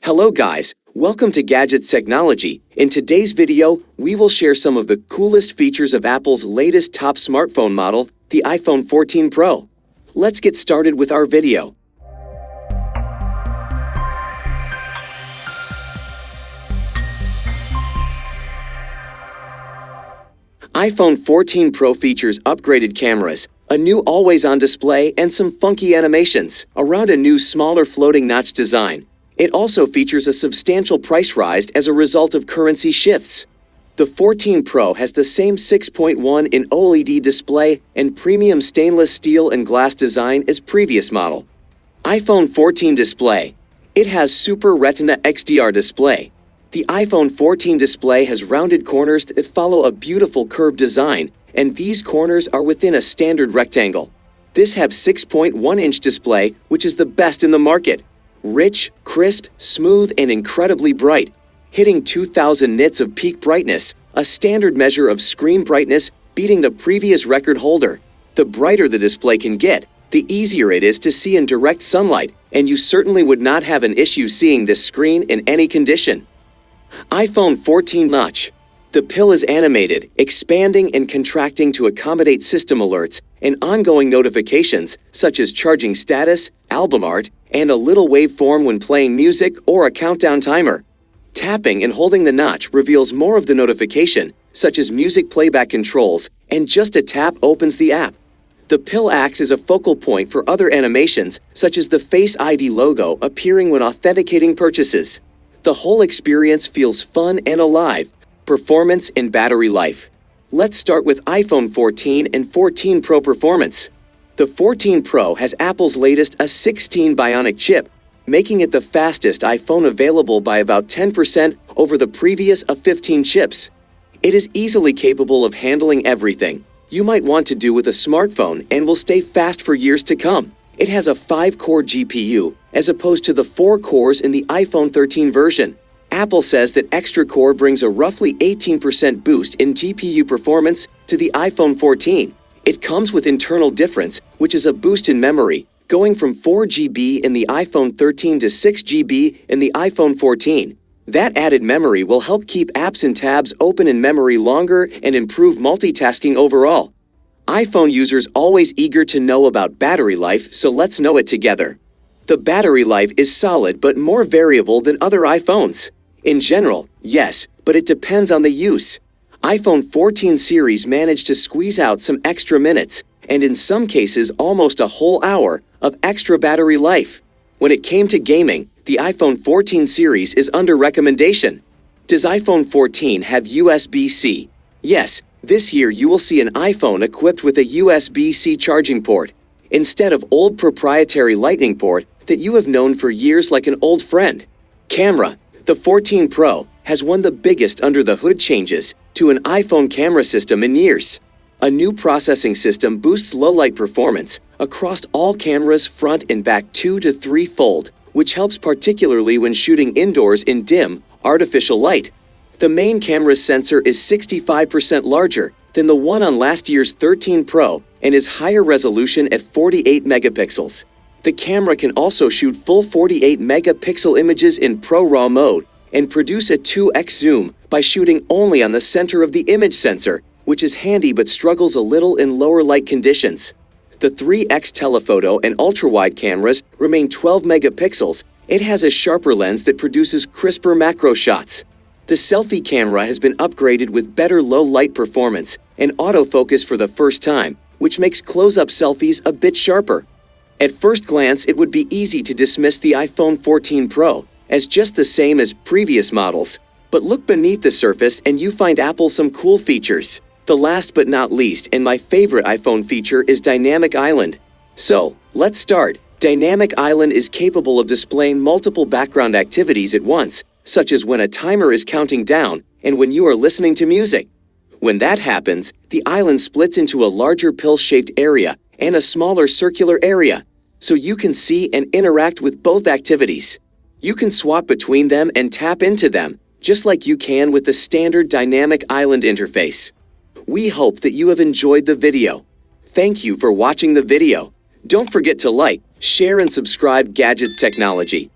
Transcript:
Hello guys, welcome to Gadgets Technology. In today's video, we will share some of the coolest features of Apple's latest top smartphone model, the iPhone 14 Pro. Let's get started with our video. iPhone 14 Pro features upgraded cameras, a new always-on display, and some funky animations around a new smaller floating notch design. It also features a substantial price rise as a result of currency shifts. The 14 Pro has the same 6.1 in OLED display and premium stainless steel and glass design as previous model. iPhone 14 display. It has Super Retina XDR display. The iPhone 14 display has rounded corners that follow a beautiful curved design, and these corners are within a standard rectangle. This has 6.1-inch display, which is the best in the market. Rich, crisp, smooth, and incredibly bright, hitting 2000 nits of peak brightness, a standard measure of screen brightness, beating the previous record holder. The brighter the display can get, the easier it is to see in direct sunlight, and you certainly would not have an issue seeing this screen in any condition. iPhone 14 Notch. The pill is animated, expanding and contracting to accommodate system alerts and ongoing notifications such as charging status, album art, and a little waveform when playing music or a countdown timer. Tapping and holding the notch reveals more of the notification, such as music playback controls, and just a tap opens the app. The pill acts as a focal point for other animations, such as the Face ID logo appearing when authenticating purchases. The whole experience feels fun and alive. Performance and battery life. Let's start with iPhone 14 and 14 Pro performance. The 14 Pro has Apple's latest A16 Bionic chip, making it the fastest iPhone available by about 10% over the previous A15 chips. It is easily capable of handling everything you might want to do with a smartphone and will stay fast for years to come. It has a 5-core GPU, as opposed to the 4 cores in the iPhone 13 version. Apple says that extra core brings a roughly 18% boost in GPU performance to the iPhone 14. It comes with internal difference, which is a boost in memory, going from 4 GB in the iPhone 13 to 6 GB in the iPhone 14. That added memory will help keep apps and tabs open in memory longer and improve multitasking overall. iPhone users always eager to know about battery life, so let's know it together. The battery life is solid but more variable than other iPhones. In general, yes, but it depends on the use. iPhone 14 series managed to squeeze out some extra minutes, and in some cases almost a whole hour, of extra battery life. When it came to gaming, the iPhone 14 series is under recommendation. Does iPhone 14 have USB-C? Yes, this year you will see an iPhone equipped with a USB-C charging port, instead of old proprietary Lightning port that you have known for years like an old friend. Camera. The 14 Pro has one of the biggest under-the-hood changes to an iPhone camera system in years. A new processing system boosts low-light performance across all cameras front and back 2 to 3-fold, which helps particularly when shooting indoors in dim, artificial light. The main camera's sensor is 65% larger than the one on last year's 13 Pro and is higher resolution at 48 megapixels. The camera can also shoot full 48 megapixel images in ProRAW mode and produce a 2x zoom by shooting only on the center of the image sensor, which is handy but struggles a little in lower light conditions. The 3x telephoto and ultrawide cameras remain 12 megapixels. It has a sharper lens that produces crisper macro shots. The selfie camera has been upgraded with better low light performance and autofocus for the first time, which makes close-up selfies a bit sharper. At first glance, it would be easy to dismiss the iPhone 14 Pro as just the same as previous models. But look beneath the surface and you find Apple some cool features. The last but not least, and my favorite iPhone feature, is Dynamic Island. So, let's start. Dynamic Island is capable of displaying multiple background activities at once, such as when a timer is counting down and when you are listening to music. When that happens, the island splits into a larger pill-shaped area and a smaller circular area, so you can see and interact with both activities. You can swap between them and tap into them, just like you can with the standard Dynamic Island interface. We hope that you have enjoyed the video. Thank you for watching the video. Don't forget to like, share, and subscribe Gadgets Technology.